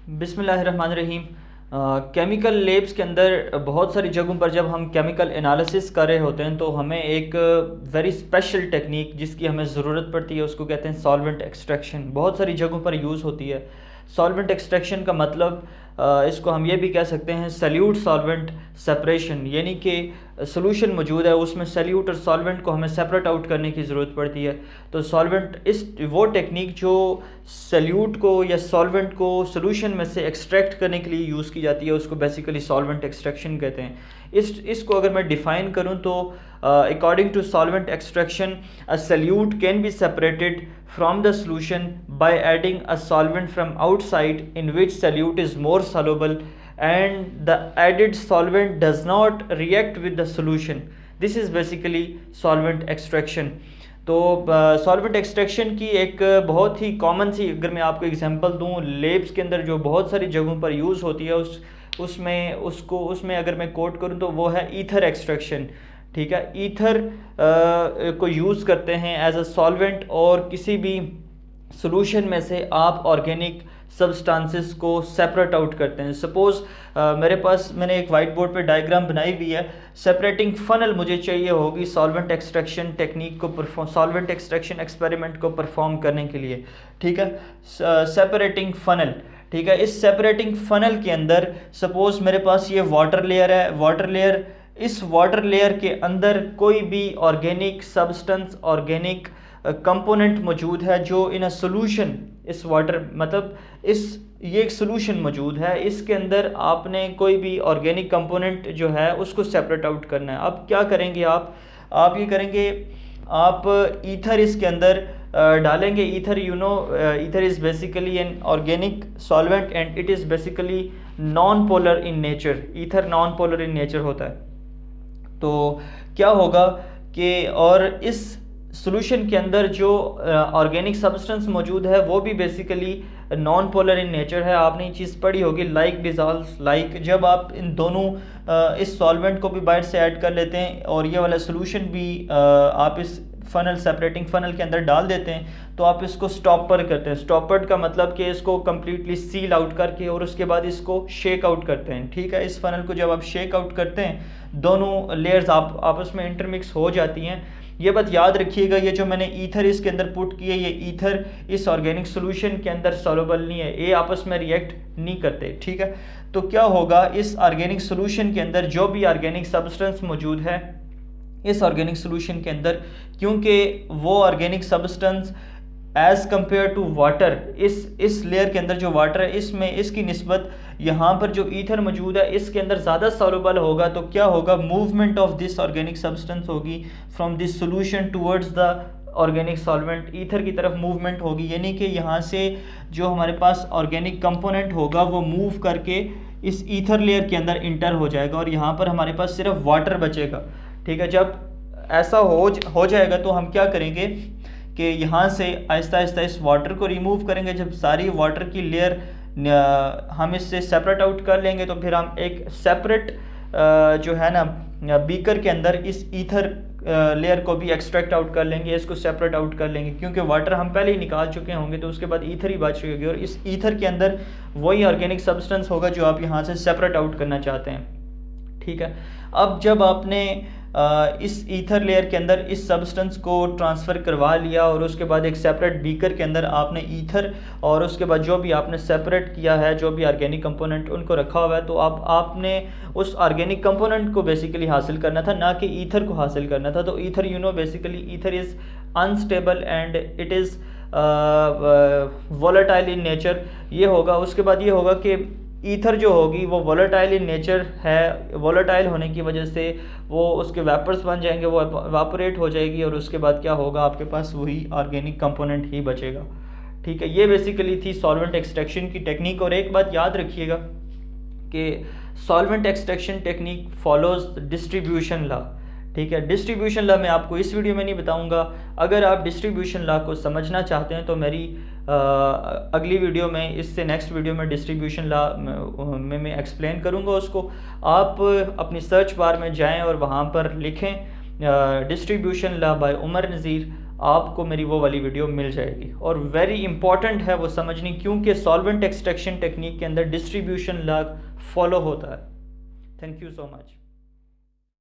बिस्मिल्लाहिर्रहमानिर्रहीम। Chemical labs के अंदर बहुत सारी जगहों पर जब हम केमिकल एनालिसिस कर रहे होते हैं तो हमें एक वेरी स्पेशल टेक्निक जिसकी हमें ज़रूरत पड़ती है उसको कहते हैं सॉल्वेंट एक्सट्रैक्शन। बहुत सारी जगहों पर यूज़ होती है। सॉल्वेंट एक्सट्रैक्शन का मतलब इसको हम ये भी कह सकते हैं सल्यूट सॉल्वेंट सेपरेशन, यानी कि सोल्यूशन मौजूद है उसमें सल्यूट और सॉल्वेंट को हमें सेपरेट आउट करने की ज़रूरत पड़ती है। तो सॉल्वेंट इस वो टेक्निक जो सल्यूट को या सॉल्वेंट को सोल्यूशन में से एक्सट्रैक्ट करने के लिए यूज़ की जाती है उसको बेसिकली सॉल्वेंट एक्सट्रैक्शन कहते हैं। इसको अगर मैं डिफ़ाइन करूँ तो according to solvent extraction a solute can be separated from the solution by adding a solvent from outside in which solute is more soluble and the added solvent does not react with the solution. This is basically solvent extraction. तो solvent extraction की एक बहुत ही common सी अगर मैं आपको example दूं labs के अंदर जो बहुत सारी जगहों पर यूज़ होती है उसमें अगर मैं कोट करूं तो वो है ईथर एक्सट्रैक्शन। ठीक है, ईथर को यूज़ करते हैं एज अ सॉल्वेंट और किसी भी सॉल्यूशन में से आप ऑर्गेनिक सब्सटेंसेस को सेपरेट आउट करते हैं। सपोज़ मैंने एक वाइट बोर्ड पे डायग्राम बनाई हुई है। सेपरेटिंग फनल मुझे चाहिए होगी सॉल्वेंट एक्सट्रैक्शन टेक्निक को सॉल्वेंट एक्सट्रैक्शन एक्सपेरिमेंट को परफॉर्म करने के लिए। ठीक है, सेपरेटिंग फनल। ठीक है, इस सेपरेटिंग फनल के अंदर सपोज़ मेरे पास ये वाटर लेयर है। इस वाटर लेयर के अंदर कोई भी ऑर्गेनिक सब्सटेंस ऑर्गेनिक कंपोनेंट मौजूद है जो इन अ सोल्यूशन इस वाटर मतलब ये एक सोल्यूशन मौजूद है, इसके अंदर आपने कोई भी ऑर्गेनिक कंपोनेंट जो है उसको सेपरेट आउट करना है। अब क्या करेंगे आप ये करेंगे, आप ईथर इसके अंदर डालेंगे। Ether is basically an organic solvent and it is basically non polar in nature. Ether non polar in nature होता है। तो क्या होगा कि और इस सॉल्यूशन के अंदर जो ऑर्गेनिक सब्सटेंस मौजूद है वो भी basically non polar in nature है। आपने ये चीज़ पढ़ी होगी लाइक डिसॉल्व्स लाइक। जब आप इन दोनों इस सॉल्वेंट को भी बाहर से ऐड कर लेते हैं और ये वाला सॉल्यूशन भी आप इस सेपरेटिंग फनल के अंदर डाल देते हैं तो आप इसको स्टॉपर करते हैं। स्टॉपर्ड का मतलब कि इसको कम्प्लीटली सील आउट करके और उसके बाद इसको शेक आउट करते हैं। ठीक है, इस फनल को जब आप शेक आउट करते हैं दोनों लेयर्स आपस में इंटरमिक्स हो जाती हैं। ये बात याद रखिएगा, ये जो मैंने ईथर इसके अंदर पुट किए ये ईथर इस ऑर्गेनिक सोल्यूशन के अंदर सॉल्युबल नहीं है, ये आपस में रिएक्ट नहीं करते। ठीक है, तो क्या होगा इस ऑर्गेनिक सोल्यूशन के अंदर जो भी ऑर्गेनिक सब्सटेंस मौजूद है इस ऑर्गेनिक सोल्यूशन के अंदर, क्योंकि वो organic substance as compare to water इस लेयर के अंदर जो वाटर है इसमें इसकी निस्बत यहाँ पर जो ईथर मौजूद है इसके अंदर ज़्यादा सॉल्युबल होगा। तो क्या होगा, movement of this organic substance होगी from this solution towards the organic solvent. Ether की तरफ मूवमेंट होगी, यानी कि यहाँ से जो हमारे पास ऑर्गेनिक कंपोनेंट होगा वो मूव करके इस ईथर लेयर के अंदर इंटर हो जाएगा और यहाँ पर हमारे पास सिर्फ वाटर बचेगा। ठीक है, जब ऐसा हो जाएगा तो हम क्या करेंगे कि यहाँ से आहिस्ता आहिस्ता इस वाटर को रिमूव करेंगे। जब सारी वाटर की लेयर हम इससे सेपरेट आउट कर लेंगे तो फिर हम एक सेपरेट जो है ना बीकर के अंदर इस ईथर लेयर को भी एक्सट्रैक्ट आउट कर लेंगे, इसको सेपरेट आउट कर लेंगे क्योंकि वाटर हम पहले ही निकाल चुके होंगे तो उसके बाद ईथर ही बच रहेगी और इस ईथर के अंदर वही ऑर्गेनिक सब्सटेंस होगा जो आप यहाँ से सेपरेट आउट करना चाहते हैं। ठीक है, अब जब आपने इस ईथर लेयर के अंदर इस सब्सटेंस को ट्रांसफ़र करवा लिया और उसके बाद एक सेपरेट बीकर के अंदर आपने ईथर और उसके बाद जो भी आपने सेपरेट किया है जो भी ऑर्गेनिक कंपोनेंट उनको रखा हुआ है, तो आपने उस ऑर्गेनिक कंपोनेंट को बेसिकली हासिल करना था, ना कि ईथर को हासिल करना था। तो ether basically ether is unstable and it is volatile in nature. ये होगा, उसके बाद ये होगा कि ईथर जो होगी वो वोलेटाइल इन नेचर है। वोलेटाइल होने की वजह से वो उसके वेपर्स बन जाएंगे, वो एवापोरेट हो जाएगी और उसके बाद क्या होगा आपके पास वही ऑर्गेनिक कंपोनेंट ही बचेगा। ठीक है, ये बेसिकली थी सॉल्वेंट एक्सट्रैक्शन की टेक्निक। और एक बात याद रखिएगा कि solvent extraction technique follows distribution law. ठीक है, डिस्ट्रीब्यूशन लॉ मैं आपको इस वीडियो में नहीं बताऊंगा। अगर आप डिस्ट्रीब्यूशन लॉ को समझना चाहते हैं तो मेरी अगली वीडियो में, इससे नेक्स्ट वीडियो में डिस्ट्रीब्यूशन लॉ में मैं एक्सप्लेन करूंगा उसको। आप अपनी सर्च बार में जाएं और वहां पर लिखें डिस्ट्रीब्यूशन लॉ बाय उमर नज़ीर। आपको मेरी वो वाली वीडियो मिल जाएगी। और वेरी इंपॉर्टेंट है वो समझनी, क्योंकि सॉल्वेंट एक्सट्रैक्शन टेक्निक के अंदर डिस्ट्रीब्यूशन लॉ फॉलो होता है। Thank you so much.